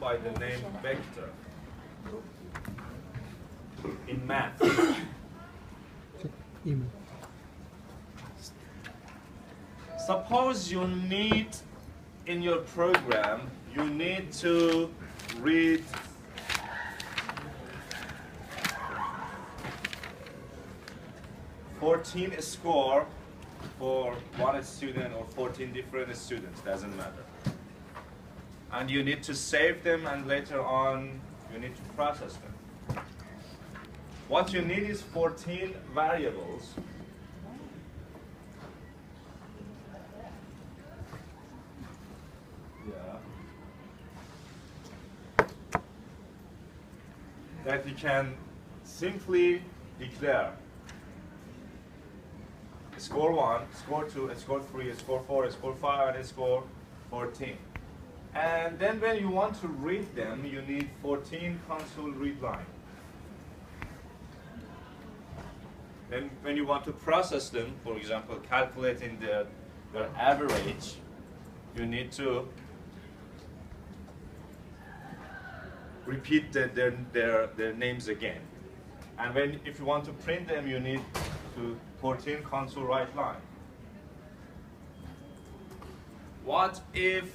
by the name vector in math. Suppose you need, in your program, you need to read $14 score for one student or 14 different students, doesn't matter. And you need to save them, and later on you need to process them. What you need is 14 variables that you can simply declare. Score 1, score 2, score 3, score 4, score 5, and score 14. And then when you want to read them, you need 14 console read line. Then when you want to process them, for example, calculating their average, you need to repeat their names again. And if you want to print them, you need to 14 console write line. What if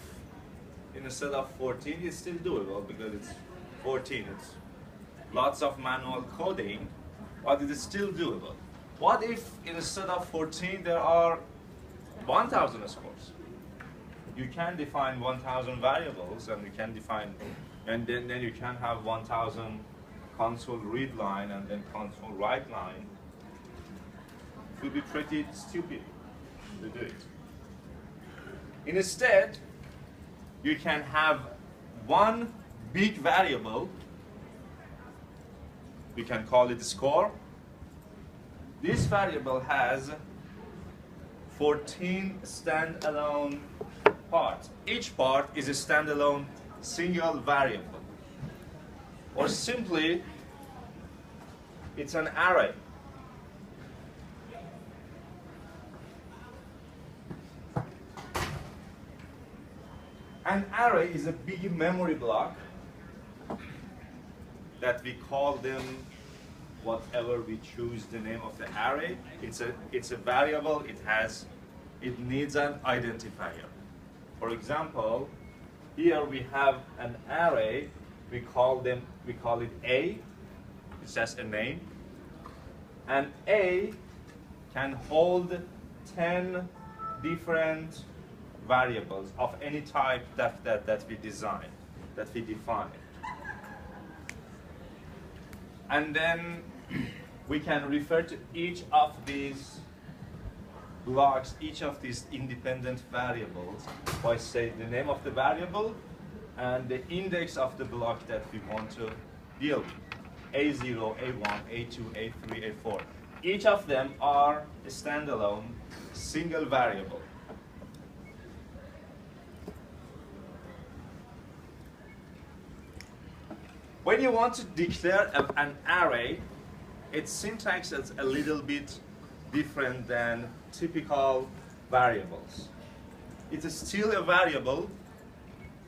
instead of 14, it's still doable because it's 14, it's lots of manual coding, but it is still doable. What if instead of 14 there are 1,000 scores? You can define 1,000 variables, and you can define, and then you can have 1,000 console read line and then console write line. It would be pretty stupid to do it. Instead, you can have one big variable. We can call it score. This variable has 14 standalone parts. Each part is a standalone single variable. Or simply, it's an array. An array is a big memory block that we call them whatever we choose the name of the array. It's a variable. It needs an identifier. For example, here we have an array. We call it A. It's just a name. And A can hold 10 different variables of any type that we define. And then we can refer to each of these blocks, each of these independent variables, by saying the name of the variable and the index of the block that we want to deal with. A0, A1, A2, A3, A4. Each of them are a standalone single variable. When you want to declare an array, its syntax is a little bit different than typical variables. It is still a variable,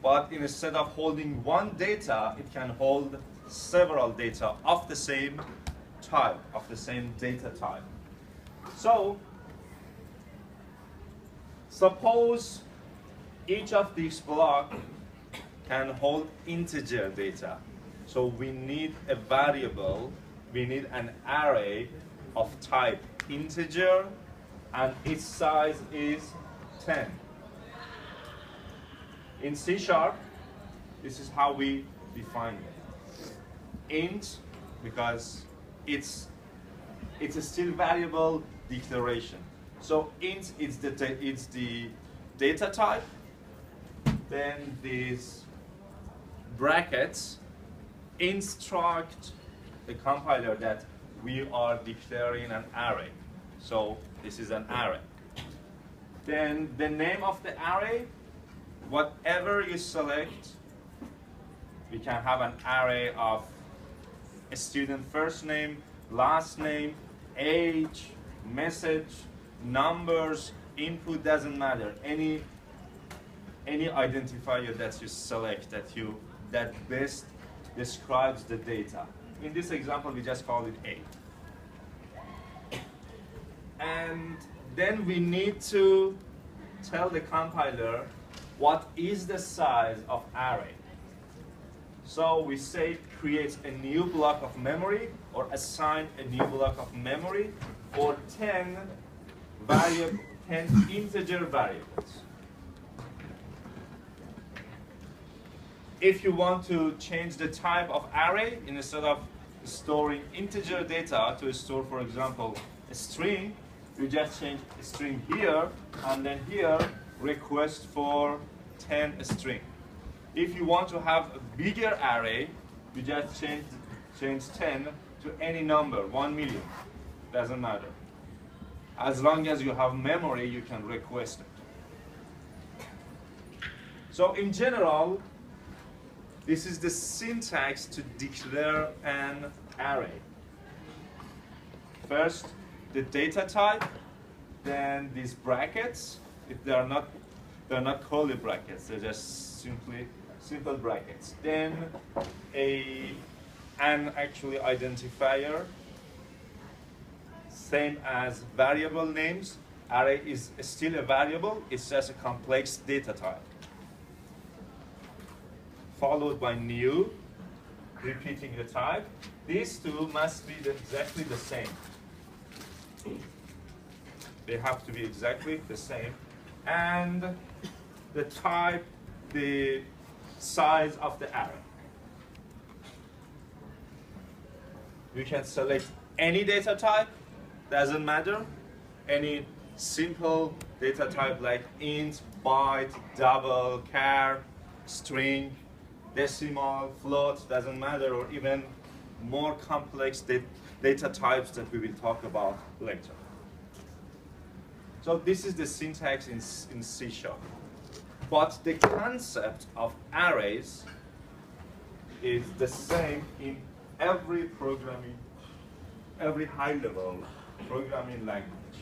but instead of holding one data, it can hold several data of the same type, of the same data type. So, suppose each of these blocks can hold integer data. So we need a variable, we need an array of type integer, and its size is 10. In C#, this is how we define it. Int, because it's a still variable declaration. So int is the data type, then these brackets instruct the compiler that we are declaring an array. So this is an array. Then the name of the array, whatever you select, we can have an array of a student first name, last name, age, message, numbers, input, doesn't matter. Any identifier that you select, that you that best describes the data. In this example, we just call it A. And then we need to tell the compiler what is the size of array. So we say create a new block of memory or assign a new block of memory for 10 integer variables. If you want to change the type of array, instead of storing integer data to store, for example, a string, you just change a string here, and then here, request for 10 string. If you want to have a bigger array, you just change 10 to any number, 1 million. Doesn't matter. As long as you have memory, you can request it. So in general, this is the syntax to declare an array. First, the data type, then these brackets. If they are not curly brackets, they're just simple brackets. Then an actually identifier, same as variable names. Array is still a variable, it's just a complex data type. Followed by new, repeating the type. These two must be exactly the same. They have to be exactly the same. And the type, the size of the array. You can select any data type, doesn't matter. Any simple data type like int, byte, double, char, string, decimal, float, doesn't matter, or even more complex data types that we will talk about later. So this is the syntax in C#. But the concept of arrays is the same in every high-level programming language.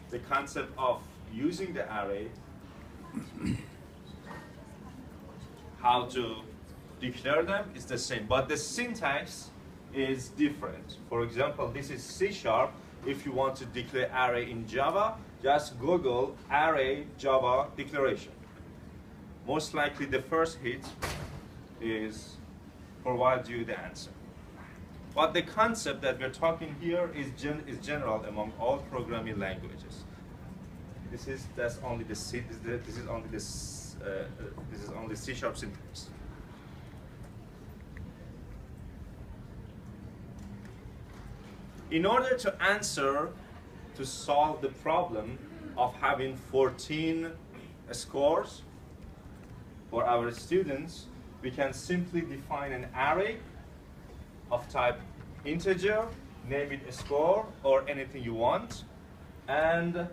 The concept of using the array, how to declare them is the same, but the syntax is different. For example, this is C#. If you want to declare array in Java, just Google array Java declaration. Most likely the first hit is provide you the answer. But the concept that we're talking here is general among all programming languages. This is only C# syntax. In order to solve the problem of having 14 scores for our students, we can simply define an array of type integer, name it a score or anything you want, and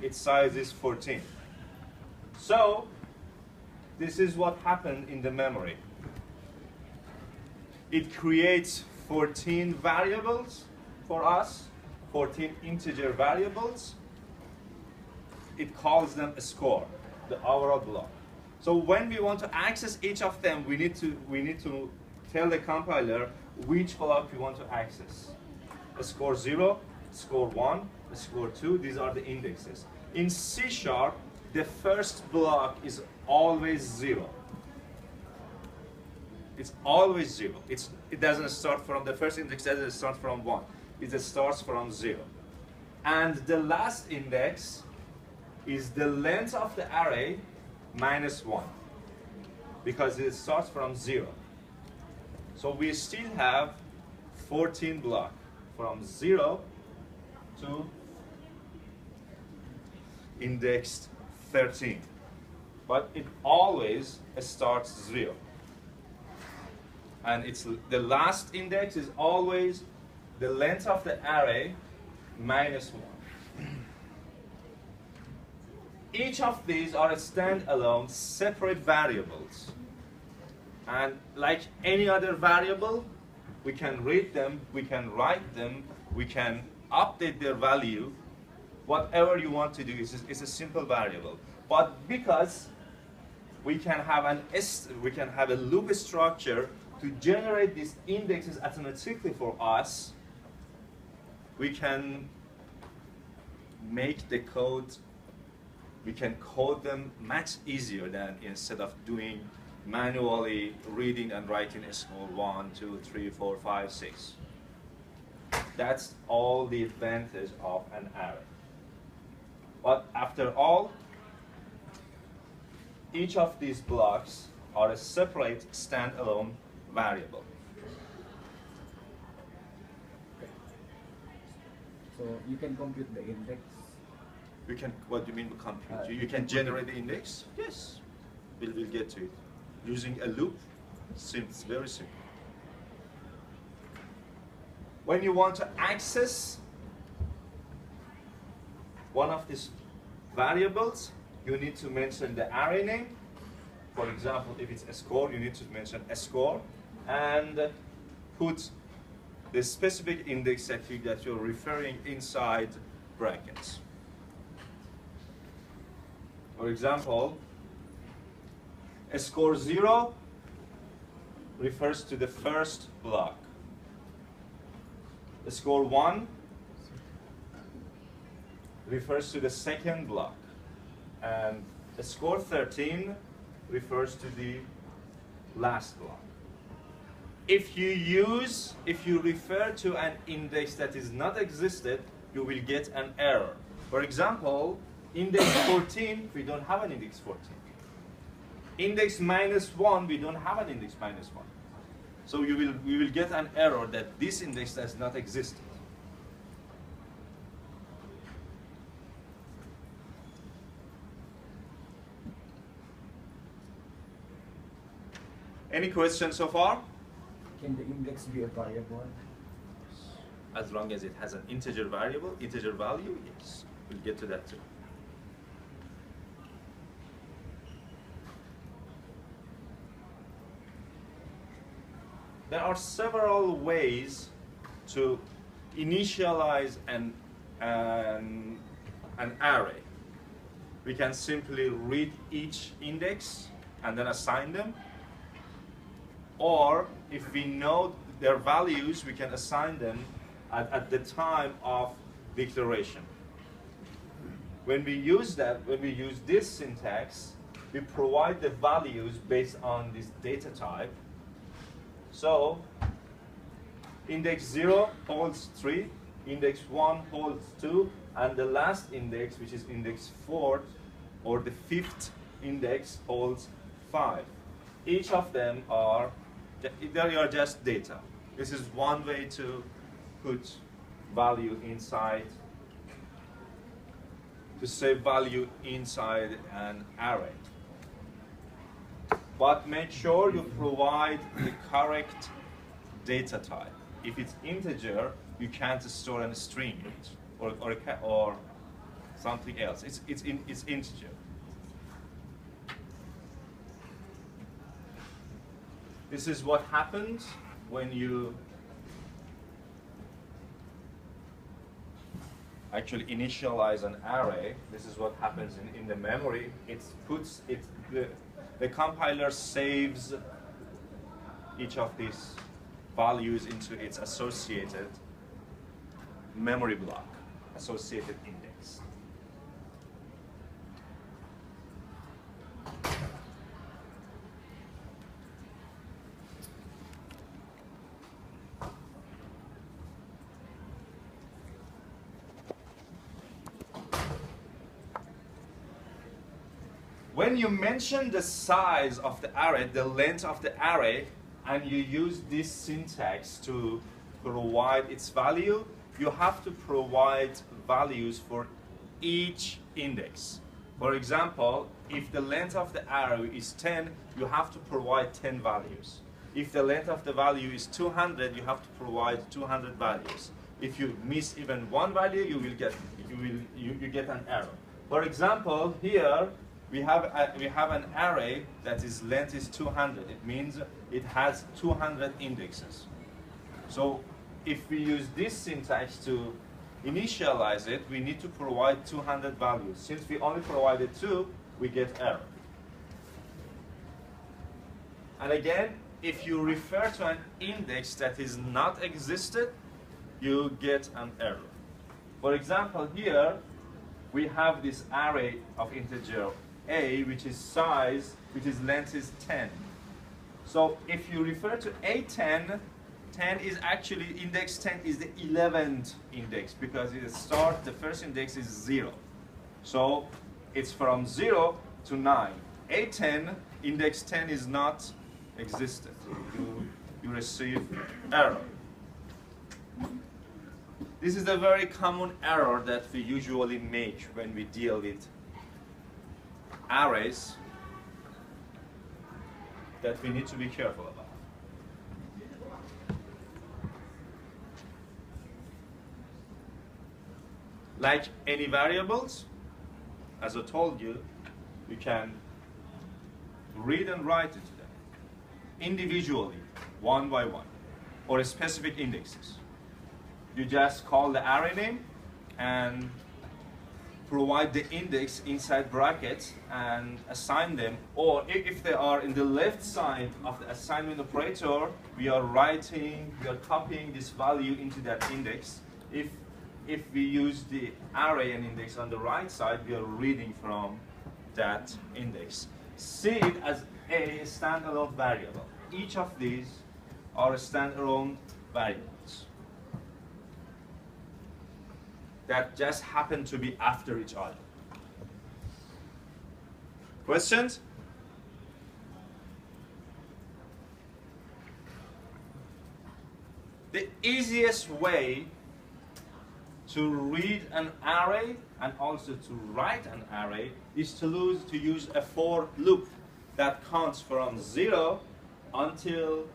its size is 14. So this is what happened in the memory. It creates 14 variables for us, 14 integer variables. It calls them a score, the overall block. So when we want to access each of them, we need to tell the compiler which block we want to access. A score 0, score 1, a score 2, these are the indexes. In C#, the first block is always 0. It's always 0. It doesn't start from the first index, doesn't start from 1. It starts from 0. And the last index is the length of the array minus 1, because it starts from 0. So we still have 14 blocks from 0 to indexed 13. But it always starts 0. And the last index is always the length of the array minus 1. Each of these are standalone, separate variables. And like any other variable, we can read them, we can write them, we can update their value. Whatever you want to do, it's a simple variable. But because we can have a loop structure to generate these indexes automatically for us. We can make the code, we can code them much easier than instead of doing manually reading and writing a small 1, 2, 3, 4, 5, 6. That's all the advantage of an array. But after all, each of these blocks are a separate standalone variable. So you can compute the index. You can, what do you mean by compute? You can generate the index? Yes. We'll get to it. Using a loop, it's very simple. When you want to access one of these variables, you need to mention the array name. For example, if it's a score, you need to mention a score and put the specific index that you're referring inside brackets. For example, a score 0 refers to the first block. A score 1 refers to the second block. And a score 13 refers to the last block. If you refer to an index that is not existed, you will get an error. For example, index 14, we don't have an index 14. Index -1, we don't have an index -1. So you will get an error that this index does not exist. Any questions so far? Can the index be a variable? As long as it has an integer value, yes. We'll get to that too. There are several ways to initialize an array. We can simply read each index and then assign them. Or if we know their values, we can assign them at the time of declaration. When we use this syntax, we provide the values based on this data type. So index 0 holds 3, index 1 holds 2, and the last index, which is index 4, or the 5th index, holds 5. Each of them they are just data. This is one way to put value inside, to save value inside an array. But make sure you provide the correct data type. If it's integer, you can't store a string or something else. It's integer. This is what happens when you actually initialize an array. This is what happens in the memory. The compiler saves each of these values into its associated memory block, associated index. When you mention the size of the array, the length of the array, and you use this syntax to provide its value, you have to provide values for each index. For example, if the length of the array is 10, you have to provide 10 values. If the length of the value is 200, you have to provide 200 values. If you miss even one value, you get an error. For example, here we have an array that is length is 200. It means it has 200 indexes. So if we use this syntax to initialize it, we need to provide 200 values. Since we only provided 2, we get error. And again, if you refer to an index that is not existed, you get an error. For example, here we have this array of integer a, which is length is 10. So if you refer to A10, 10 is actually, index 10 is the 11th index because the first index is 0. So it's from 0 to 9. A10, index 10 is not existed. You receive error. This is a very common error that we usually make when we deal with arrays that we need to be careful about. Like any variables, as I told you, you can read and write into them individually, one by one, or specific indexes. You just call the array name and provide the index inside brackets and assign them, or if they are in the left side of the assignment operator, we are copying this value into that index. If we use the array and index on the right side, we are reading from that index. See it as a standalone variable. Each of these are standalone variables that just happen to be after each other. Questions? The easiest way to read an array and also to write an array is to use a for loop that counts from 0 until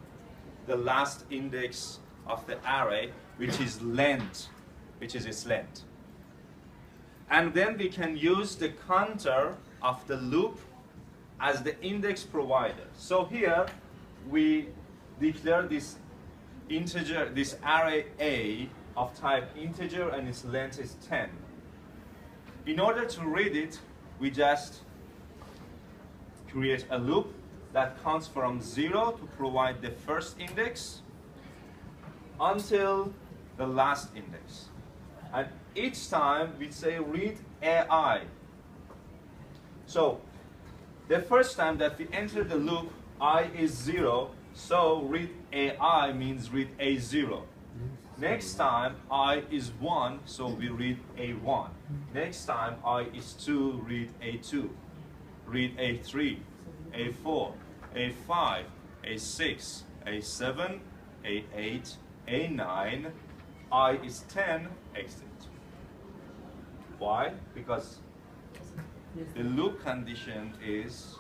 the last index of the array, which is length, which is its length. And then we can use the counter of the loop as the index provider. So here we declare this integer, this array A of type integer, and its length is 10. In order to read it, we just create a loop that counts from 0 to provide the first index until the last index. And each time we say read AI. So the first time that we enter the loop, I is 0, so read AI means read A0. Next time I is 1, so we read A1. Next time I is 2, read A2. Read A3, A4, A5, A6, A7, A8, A9, I is 10, exit. Why? Because the loop condition is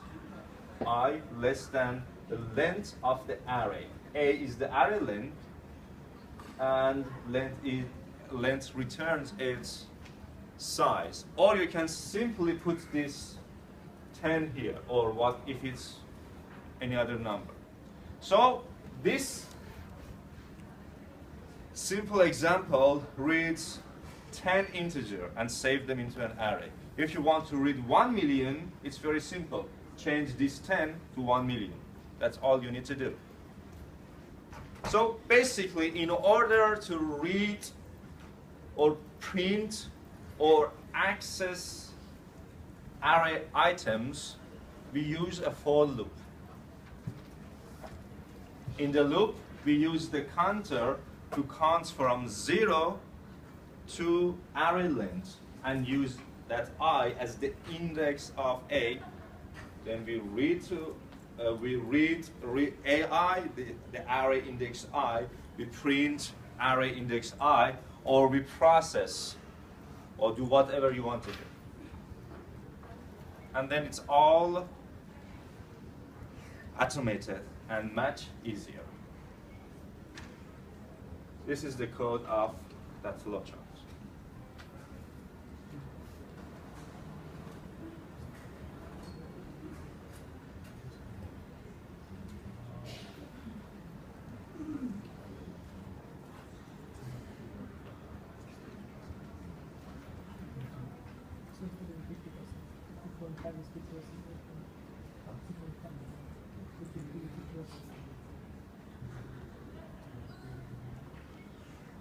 I less than the length of the array. A is the array length, and length returns its size. Or you can simply put this 10 here, or what if it's any other number. So this simple example reads 10 integer and save them into an array. If you want to read 1 million, it's very simple. Change this 10 to 1 million. That's all you need to do. So basically, in order to read or print or access array items, we use a for loop. In the loop, we use the counter to count from 0 to array length and use that I as the index of A. Then we read AI, the array index I, we print array index I, or we process, or do whatever you want to do. And then it's all automated and much easier. This is the code of that flowchart.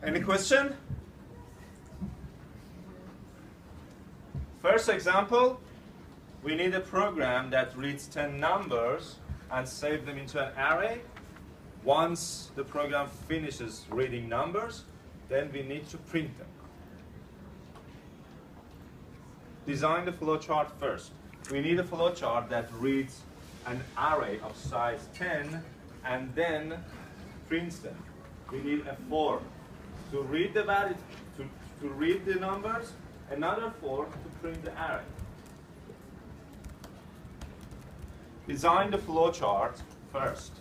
Any question? First example, we need a program that reads 10 numbers and save them into an array. Once the program finishes reading numbers, then we need to print them. Design the flowchart first. We need a flowchart that reads an array of size 10 and then prints them. We need a 4 to read the value, to read the numbers, another 4 to print the array. Design the flowchart first.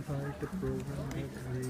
Write a program that reads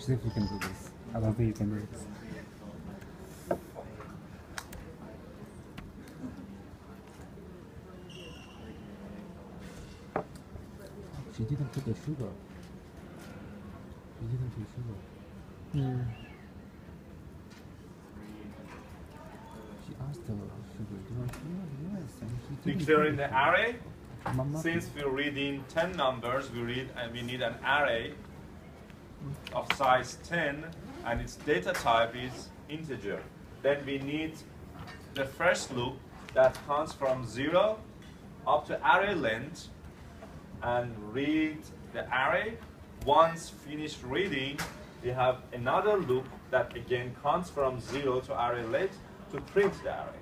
See if you can do this. I don't think you can do this. She didn't put the sugar. She didn't put sugar. She asked the sugar. Do you want sugar? Yes. And she didn't Declaring put the array. Mama. Since we're reading 10 numbers, we need an array of size 10 and its data type is integer. Then we need the first loop that counts from 0 up to array length and read the array. Once finished reading, we have another loop that again counts from 0 to array length to print the array.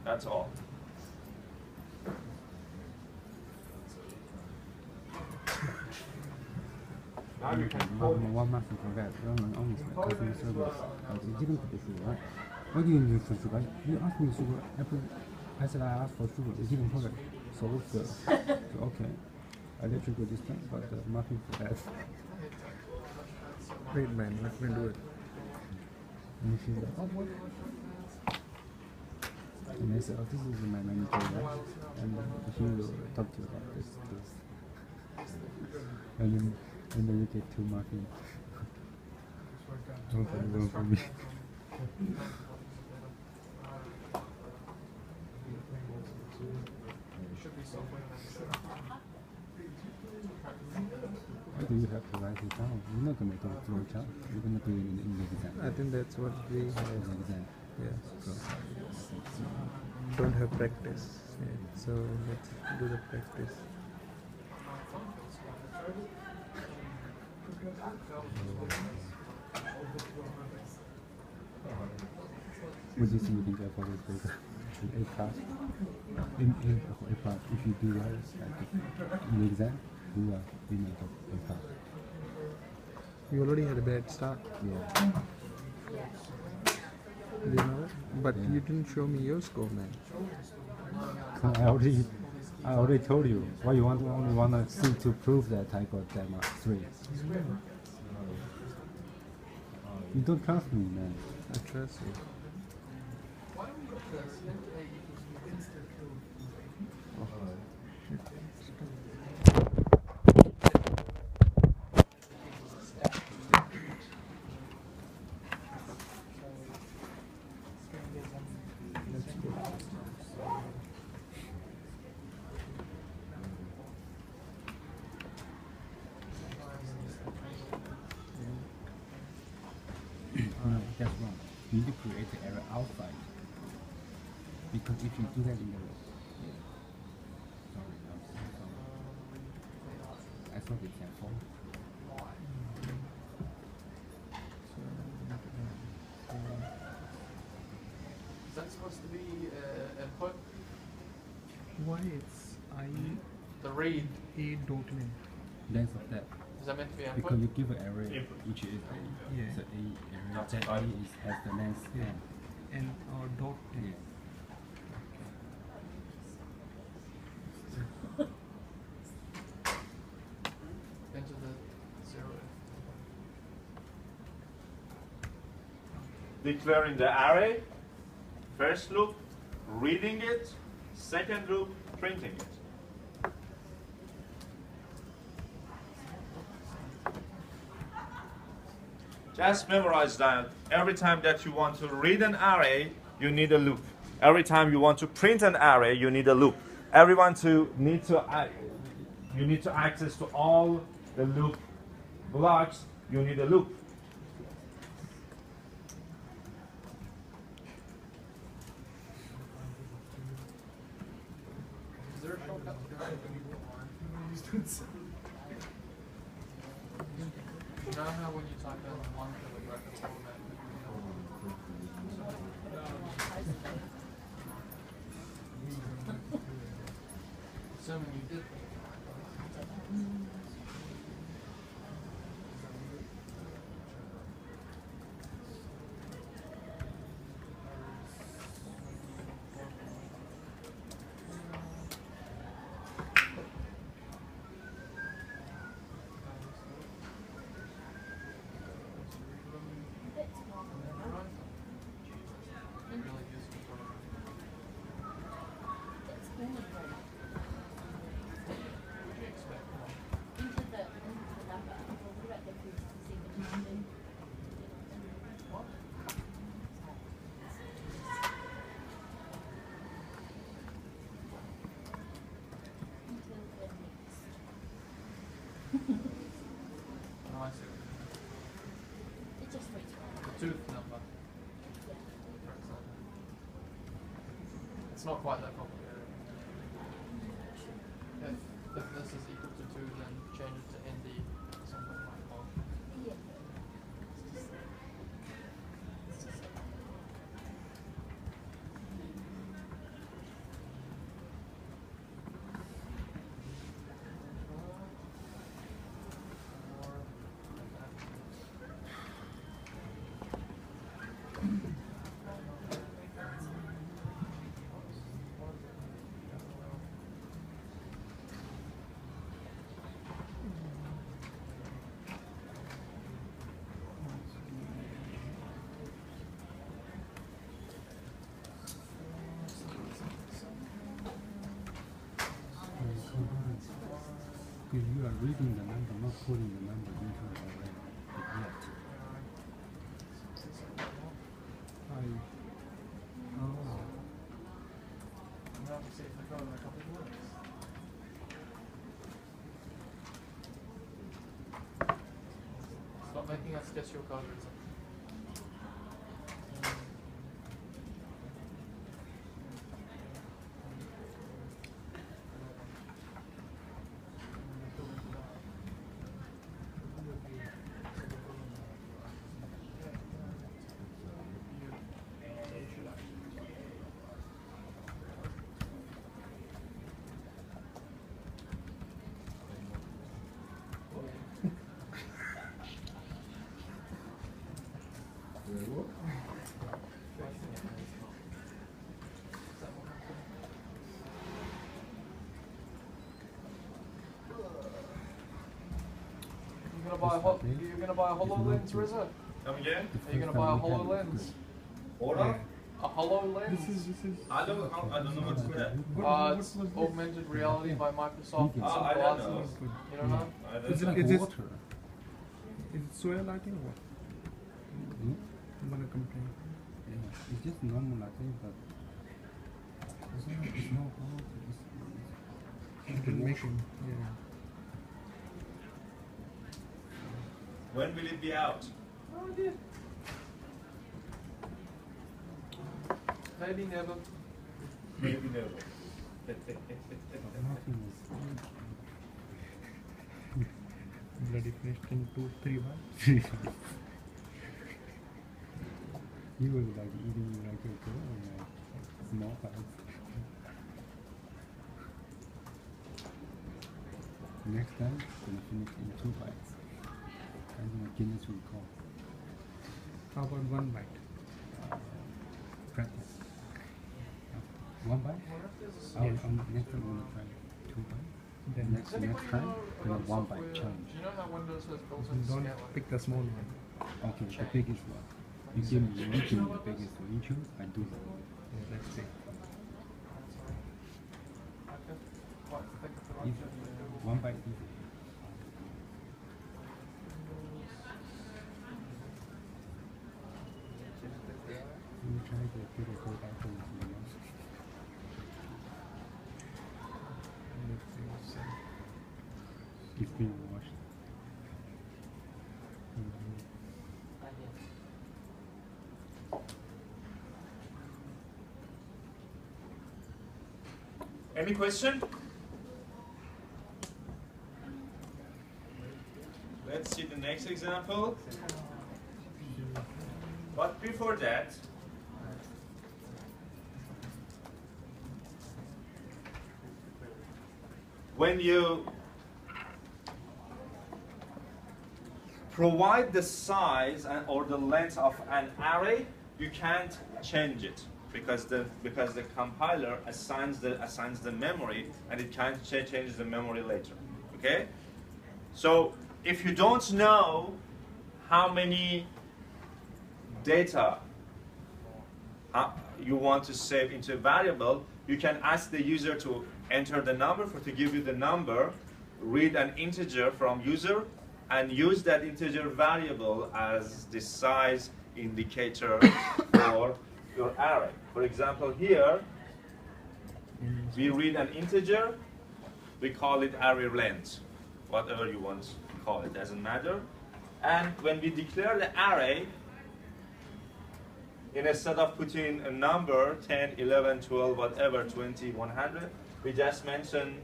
That's all. Now you can code it. One master for that. Almost like customer service. You didn't put the sugar, right? Why didn't you put sugar? You asked me sugar. I said I asked for sugar. You didn't put it. So it's so okay. I let you go this time, but nothing for that. Wait, man, let me do it. And you feel like, oh, what? And I said, oh, this is my manager, right? And he will talk to you about this. And then you get 2 muffins. One for me. Why do you have to write it down? You're not going to do it through a chart. You're going to do it in the exam. I think that's what we have. Exam. Yeah. So, Don't have practice. Okay, so let's do the practice. Would you see you can get for this paper in A class? In A class, if you do well, like in the exam, you make A class. You already had a bad start. Yeah. Do you know that? But you didn't show me your score, man. I already told you. Why you only want to see to prove that I got that mark 3. You don't trust me, man. I trust you. No, that's wrong. You need to create the error outside. Because if you do that in the sorry, I'm so sorry. I thought it's at fault. Is that supposed to be input? Why it's The read, I.A.name. Length of that. is that meant to be input? Because you give an array Input. which is A. Yeah. So A array That's that right. A has the length Yeah. n. And or dot n. Yeah. Into the 0. Declaring the array, first loop, reading it, second loop, printing it. Just memorize that. Every time that you want to read an array, you need a loop. Every time you want to print an array, you need a loop. You need to access to all the loop blocks, you need a loop. Is there a shortcut to go? You know how when you type in 1 for the bracket format? Assuming you did. Oh, I see. The tooth number. It's not quite that complicated. If this is equal to 2, then change it to ND, something like that. Because you are reading the number, not putting the number into the array yet. You have to see if the code in a couple of words. Stop making us guess your code, Reza. gonna buy you're gonna buy a HoloLens, Reza? Come again? Are you gonna buy a HoloLens? Order? A HoloLens? This is. I don't know what's that. It's augmented reality by Microsoft. Some I don't glasses. know. You don't know? I don't Is know. it, Like is it, water. is it soya latte or what? Hmm? I'm gonna complain. Yeah, it's just normal latte, but it's not hot. You can make it. Yeah. When will it be out? Maybe never. Maybe never. Nothing is. Bloody finished in 2-3 months. You will like eating like a girl or like small bites. Next time, gonna finish in 2 bites. And then Guinness record. How about 1 bite? Practice. 1 bite? Next time I'm gonna try 2 bites. Then Next time, gonna 1 bite challenge. Do you know how Windows has built-in don't scaling? pick the small one. Okay, the biggest one. You give me the biggest one. You choose, I do that. Yeah, let's see. Easy. 1 bite easy. You try to put a cold apple into your mouth. Let's see. It's been washed. Any question? Let's see the next example. But before that, when you provide the size or the length of an array, you can't change it because the compiler assigns the memory, and it can't change the memory later. Okay? So if you don't know how many data you want to save into a variable, you can ask the user to enter the number to give you the number, read an integer from user, and use that integer variable as the size indicator for your array. For example, here we read an integer, we call it array length, whatever you want to call it, doesn't matter. And when we declare the array, instead of putting a number 10, 11, 12, whatever, 20, 100, we just mention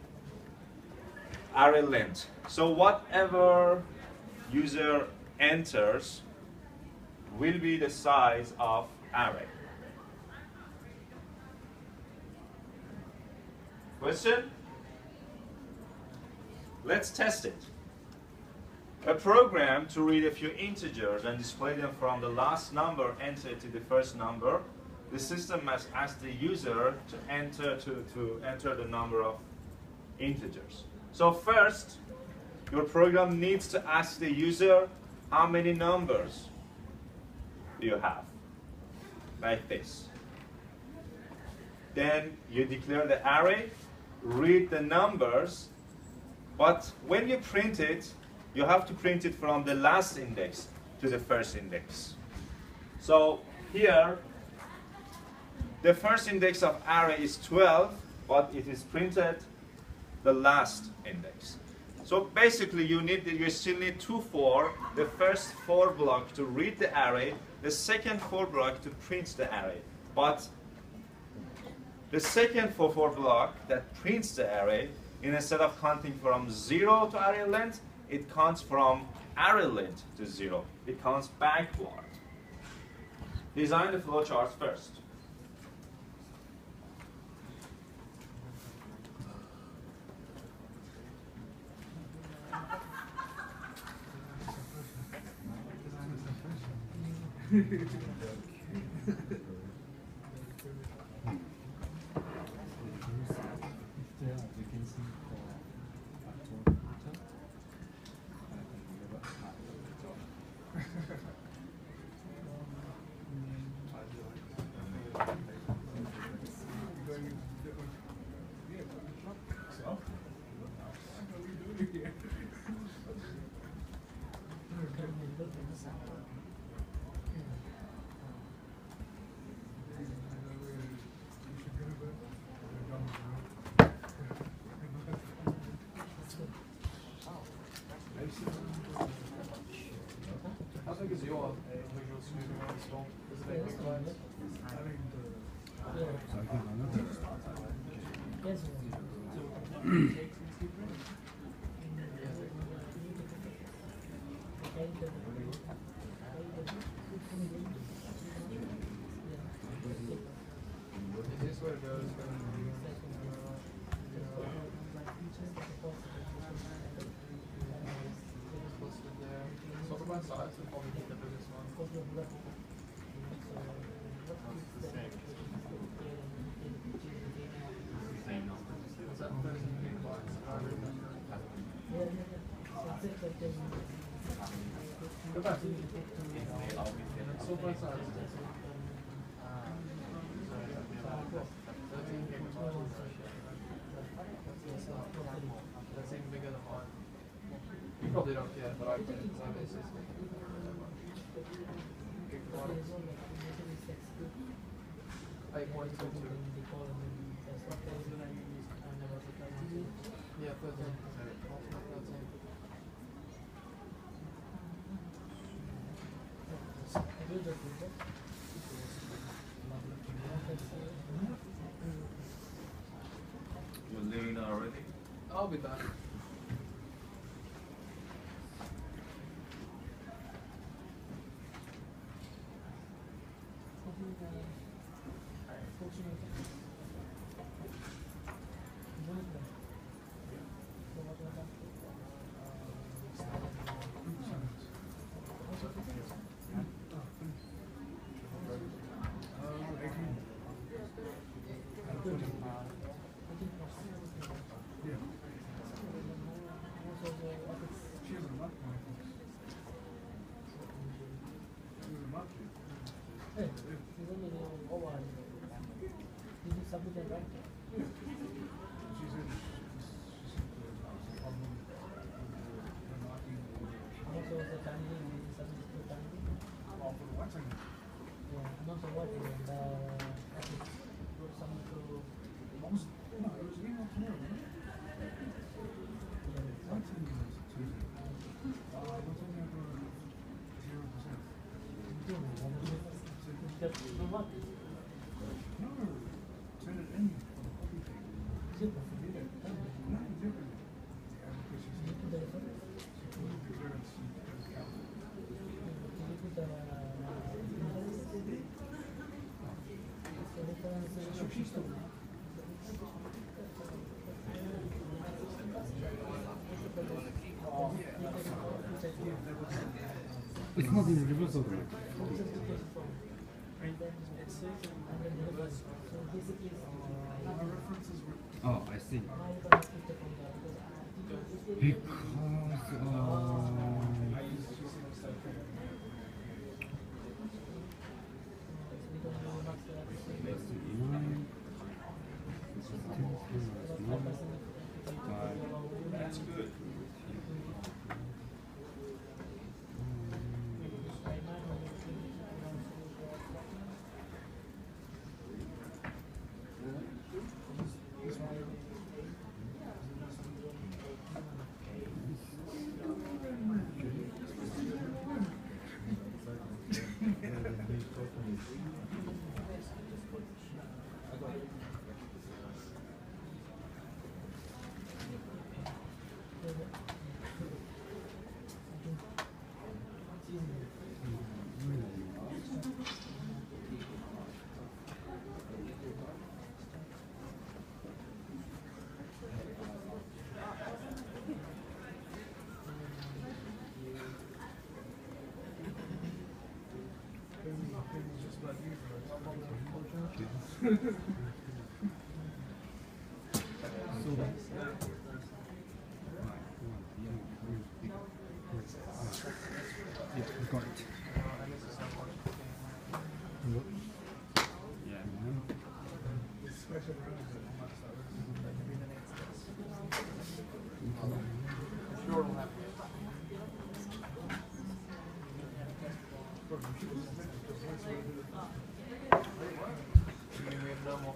array length. So whatever user enters will be the size of array. Question? Let's test it. A program to read a few integers and display them from the last number entered to the first number. The system must ask the user to enter the number of integers. So first, your program needs to ask the user how many numbers do you have, like this. Then you declare the array, read the numbers, but when you print it, you have to print it from the last index to the first index. So here, the first index of array is 12, but it is printed the last index. So basically, you still need 2 for the first 4 block to read the array, the second 4 block to print the array. But the second 4 block that prints the array, instead of counting from 0 to array length, it counts from array length to 0. It counts backward. Design the flowcharts first. there goes. Listed there. So for my size, would probably be the biggest one. Is that 13 gigabytes? Go back. And it's still both sides. 13 gigabytes. That's even bigger than mine. You probably don't care, but I do. So this is gigabytes. 8.22. Yeah, 13. Ultimate 13. You're leaving already? I'll be back. It's not in reverse order. Oh, I see. That's good. Yeah, I got it. Yeah, man. Sure will happen. We have no more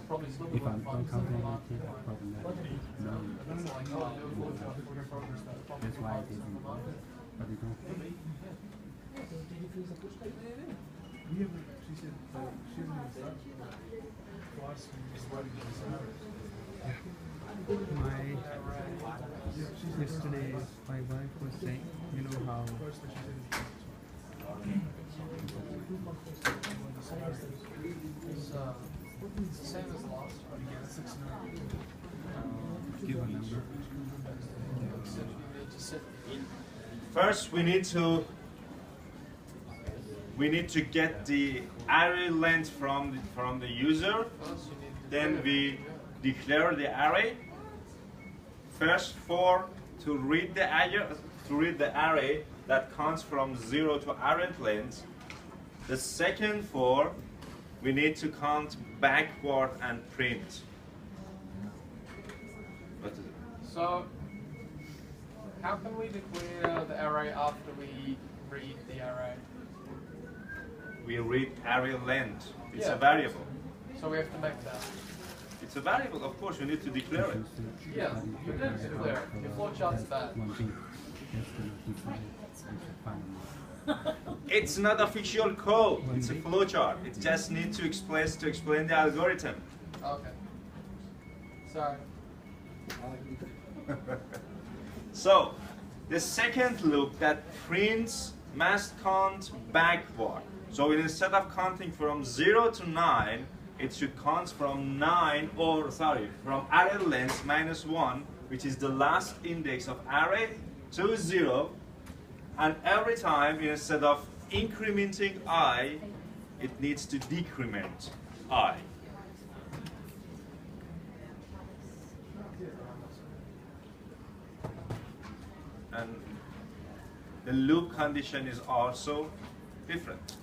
probably still be If I don't count anything, I probably never know. That's why I didn't. But they don't. She said she was twice. My yesterday my wife was saying, you know how It's the same as last time. Give a number. Except you need to set First, we need to get the array length from the user. first you need to Then declare we it. declare the array. First to read the array that counts from 0 to array length. The second for we need to count backward and print. What is it? So, how can we declare the array after we read the array? We read array length. It's Yeah. a variable. So we have to make that. It's a variable, of course, you need to declare it. Yeah, you need to declare it. Your flowchart's bad. One thing. That's the define. We should find more. It's not official code. It's a flowchart. It just needs to explain the algorithm. Okay. Sorry. So, the second loop that prints must count backward. So instead of counting from 0 to 9, it should count from from array length -1, which is the last index of array, to 0. And every time, instead of incrementing I, it needs to decrement I. And the loop condition is also different.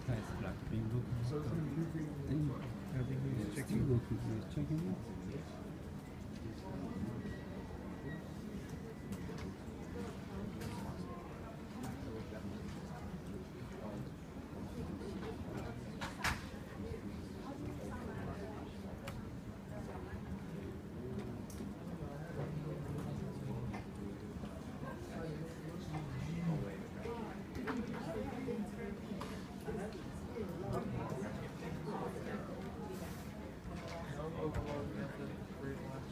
Guys, like being looking. I think he's checking. Checking it. Overload method, read line.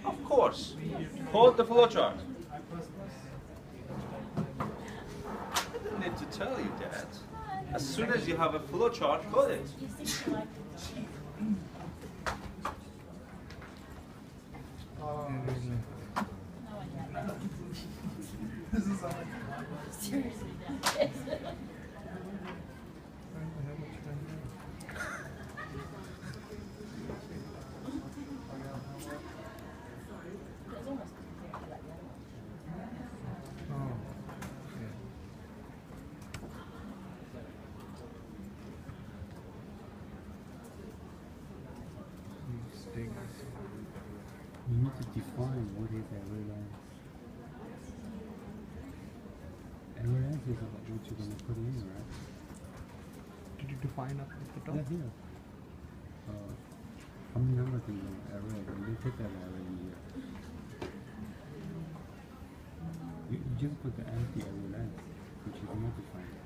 Of course, code the flowchart. I didn't need to tell you that. As soon as you have a flowchart, code it. Oh, yeah. You need to define what is array length. Array length is what you're going to put in, right? Did you define up at the top? Yeah, here. How many numbers in the array? You put that array in here. You just put the empty array length, which is not defined.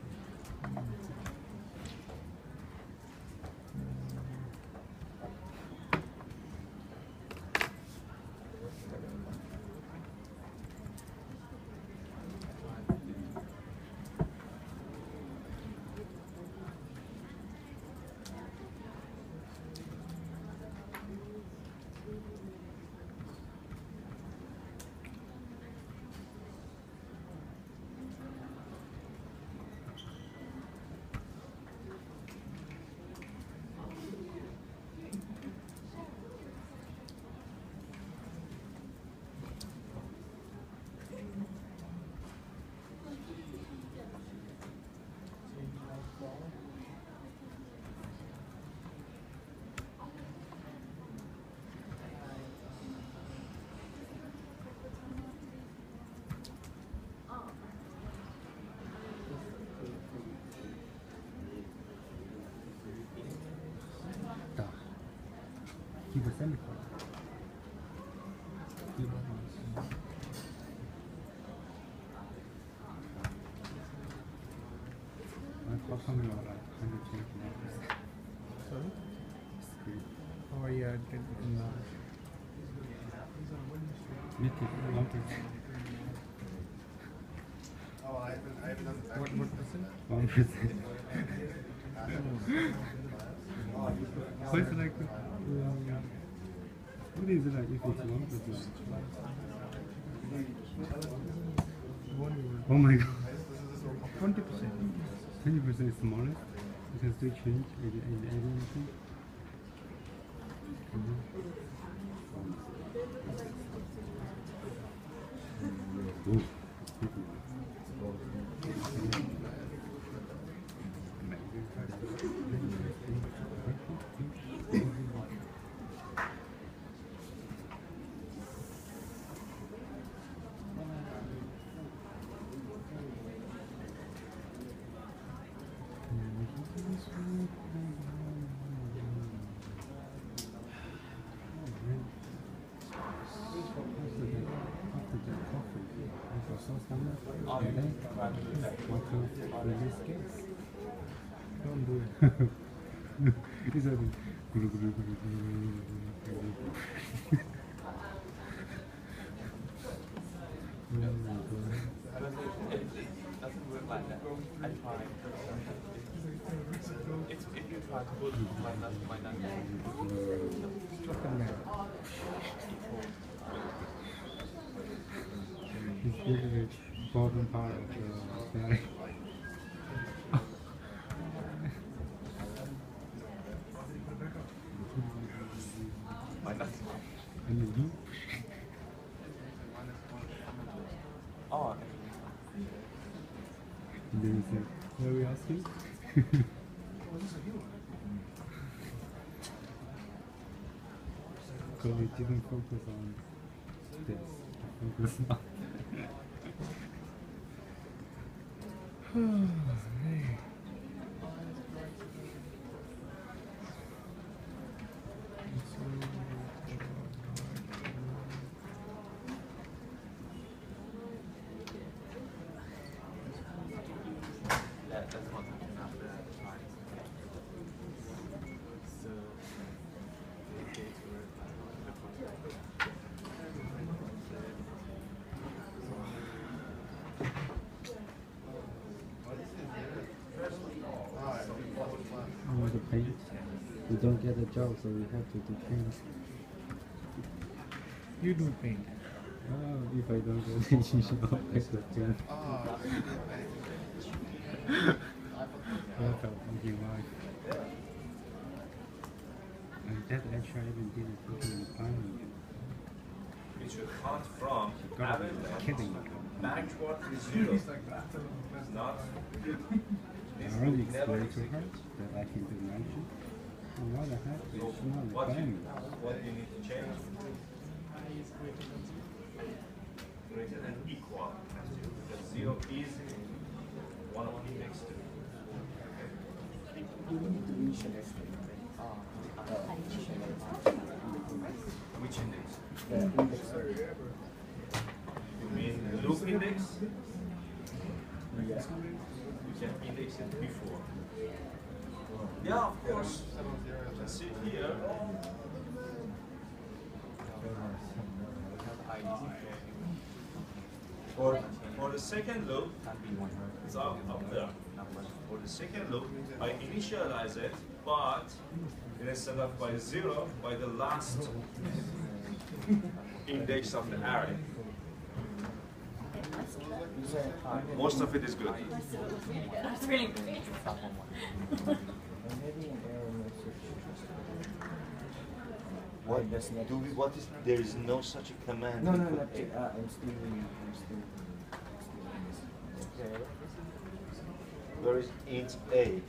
semicolon. How come you're like 129%? Sorry? Screen. Oh yeah, I did enlarge. Make it 1%. Oh, I haven't done that. What percent? 1%. So it's like, what is it like if it's 1%? 1 Oh my god. 20%. 20% is smallest. You can still change anything. Ooh. Don't do it. It's like Doesn't work like that. I tried. It's if you try to put like that, might not it's really the bottom part of the sky. might not. And then you Oh, okay. and then it's like, what are we asking? Because we didn't focus on this. Focus on That's what happened after I tried. So, the dates were oh, the paint. We don't get a job, so we have to do paint. You do paint. Oh, if I don't get it, you should not make the paint. Welcome, thank you, Mike. And that actually I even did it put in time. It should count from Gotta be average kidding. backward to zero. It's not. I already explained to her that I can do magic. And why the heck is she not What replying? what you need to change? Greater than equal to, because zero is one of the index two. You need to initialize Which index? the index. You mean the loop index? Yeah. You can index it before. Yeah, of course. You can see here. For the second loop, it's up there. For the second loop, I initialize it, but instead of by zero, by the last index of the array. Most of it is good. That's really great. I'm having an error message. What That's not. do we? What is? There is no such a command. No, we no, put not a- yet. I'm still. Where is int a?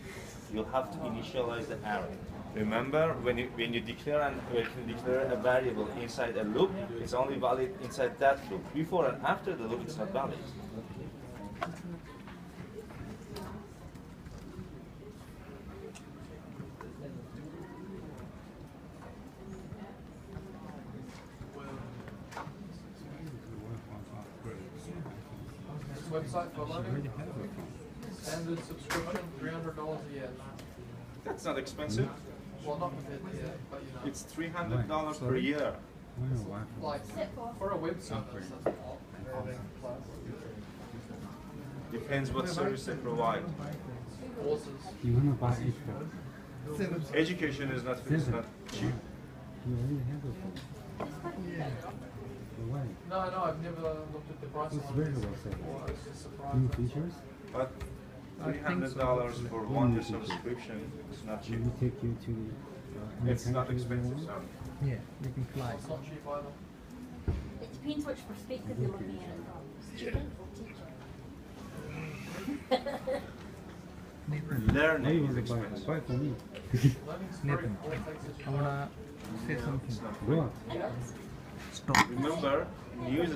You have to initialize the array. Remember, when you declare a variable inside a loop, it's only valid inside that loop. Before and after the loop, it's not valid. website for She learning. already has a phone. Standard subscription, $300 a year. That's not expensive. Well, not compared to here, but you know. It's $300 per year. Why no Wi-Fi? Like, for a web service, that's a lot. Plus Depends what service they provide. courses. You wanna buy it for? Education is not cheap. You already have a phone. So why? No, I've never looked at the price It's on very this well before. I was just New surprised. features? But $300 for 1 year subscription is not cheap. Will we take you to the any It's not countries you expensive, want? so. Yeah, you can fly. It's not cheap either. It depends which perspective you're looking at it from. Student or teacher? Nathan, Why you Learning is want to buy? expensive. Buy for me. Learning's free. Nathan, All it takes is I your wanna say No, something. it's not free. What? Stop. Remember, in New Zealand,